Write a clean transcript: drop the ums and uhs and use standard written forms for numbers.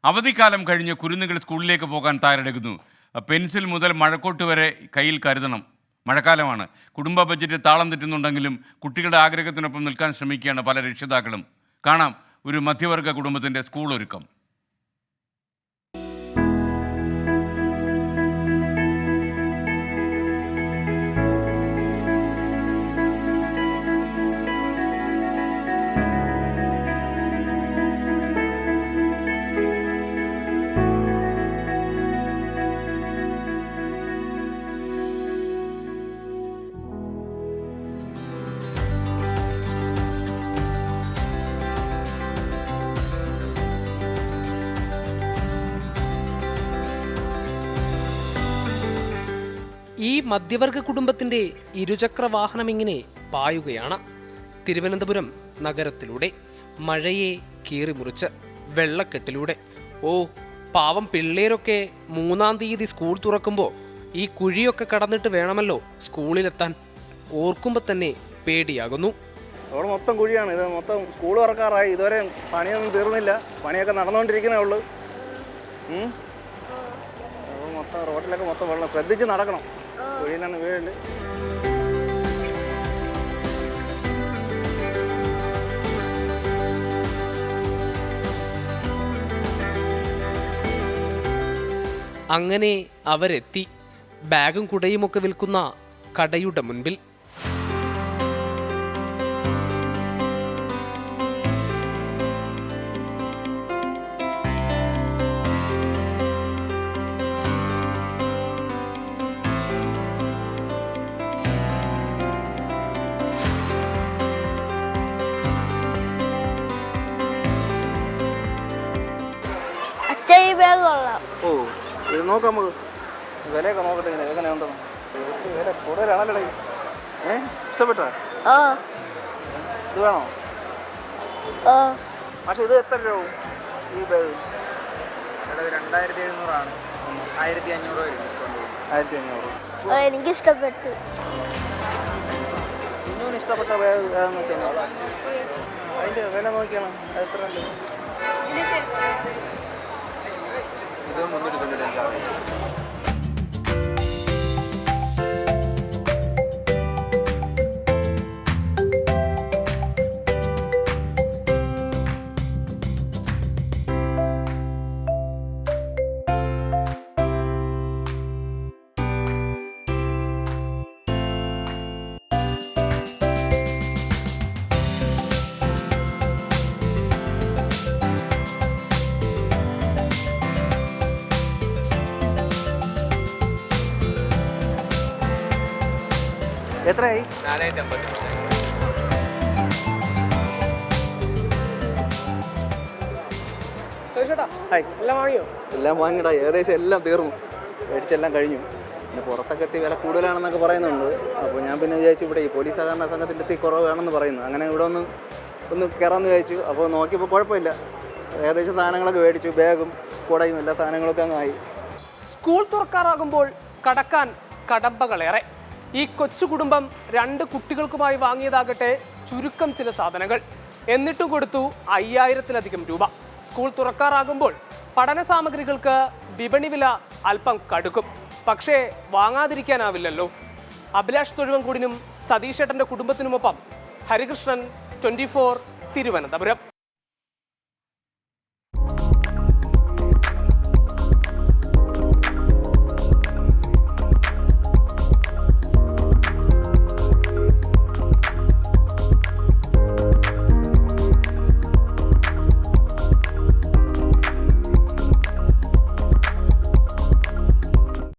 അവധിക്കാലം കഴിഞ്ഞ് കുരുന്നുകൾ സ്കൂളിലേക്ക് പോകാൻ തയ്യാറെടുക്കുന്നു. പെൻസിൽ മുതൽ മഴക്കോട്ട് വരെ കയ്യിൽ കരുതണം. മഴക്കാലമാണ്. കുടുംബ ബജറ്റ് താളം തെറ്റുന്നുണ്ടെങ്കിലും കുട്ടികളുടെ ആഗ്രഹത്തിനൊപ്പം നിൽക്കാൻ ശ്രമിക്കുകയാണ് പല രക്ഷിതാക്കളും. കാണാം ഒരു മധ്യവർഗ കുടുംബത്തിൻ്റെ സ്കൂൾ ഒരുക്കം. ഈ മധ്യവർഗ കുടുംബത്തിന്റെ ഇരുചക്ര വാഹനം ഇങ്ങനെ പായുകയാണ് തിരുവനന്തപുരം നഗരത്തിലൂടെ. മഴയെ കീറിമുറിച്ച് വെള്ളക്കെട്ടിലൂടെ. ഓ പാവം പിള്ളേരൊക്കെ 3-ാം തീയതി സ്കൂൾ തുറക്കുമ്പോൾ ഈ കുഴിയൊക്കെ കടന്നിട്ട് വേണമല്ലോ സ്കൂളിലെത്താൻ. ഓർക്കുമ്പോൾ തന്നെ പേടിയാകുന്നു. അവിടെ മൊത്തം കുഴിയാണ്. ഇത് മൊത്തം സ്കൂൾ തുറക്കാറായി, ഇതുവരെ പണിയൊന്നും തീർന്നില്ല. പണിയൊക്കെ നടന്നുകൊണ്ടിരിക്കുന്നേ ഉള്ളൂ. മൊത്തം റോഡിലൊക്കെ മൊത്തം വെള്ളം. ശ്രദ്ധിച്ച് നടക്കണം, കുഴിയിലൊന്നും വീഴല്. അങ്ങനെ അവരെത്തി ബാഗും കുടയുമൊക്കെ വിൽക്കുന്ന കടയുടെ മുൻപിൽ. ഓ ഇത് നോക്കാം, നമുക്ക് വിലയൊക്കെ നോക്കട്ടെ എങ്ങനെയുണ്ടെന്ന്. വില കൂടുതലാണല്ലോ. ഇഷ്ടപ്പെട്ടോ? ഇത് വേണോ? പക്ഷെ ഇത് എത്ര രൂപ ഈ ബാഗ്? 2700 1500 വരും. 1500. എനിക്ക് ഇഷ്ടപ്പെട്ടു. ഇന്നൂന് ഇഷ്ടപ്പെട്ട ബാഗ് ഏതാന്ന് വെച്ചാൽ അതിൻ്റെ വില നോക്കിയാണ് എത്ര ഉണ്ട്? ഇത് 395. എത്രയായി? 450. എല്ലാം വാങ്ങിടാ, ഏകദേശം എല്ലാം തീർന്നു. മേടിച്ചെല്ലാം കഴിഞ്ഞു. പിന്നെ പുറത്തൊക്കെ എത്തി വില കൂടുതലാണെന്നൊക്കെ പറയുന്നുണ്ട്. അപ്പോൾ ഞാൻ പിന്നെ വിചാരിച്ചു ഇവിടെ ഈ പോലീസ് സഹകരണ സംഘത്തിൻ്റെ എത്തി കുറവ് വേണമെന്ന് പറയുന്നു. അങ്ങനെ ഇവിടെ ഒന്ന് കയറാമെന്ന് വിചാരിച്ചു. അപ്പോൾ നോക്കിയപ്പോൾ കുഴപ്പമില്ല, ഏകദേശം സാധനങ്ങളൊക്കെ മേടിച്ചു. ബാഗും കുടയും എല്ലാ സാധനങ്ങളൊക്കെ അങ്ങ് ആയി. സ്കൂൾ തുറക്കാറാകുമ്പോൾ കടക്കാൻ കടമ്പകളേറെ. ഈ കൊച്ചു കുടുംബം 2 കുട്ടികൾക്കുമായി വാങ്ങിയതാകട്ടെ ചുരുക്കം ചില സാധനങ്ങൾ. എന്നിട്ടും കൊടുത്തു 5000-ലധികം രൂപ. സ്കൂൾ തുറക്കാറാകുമ്പോൾ പഠന സാമഗ്രികൾക്ക് വിപണി വില അല്പം കടുക്കും. പക്ഷേ വാങ്ങാതിരിക്കാനാവില്ലല്ലോ. അഭിലാഷ് തൊഴുവൻകൂടിനും സതീഷേട്ടൻ്റെ കുടുംബത്തിനുമൊപ്പം ഹരികൃഷ്ണൻ, 24 തിരുവനന്തപുരം.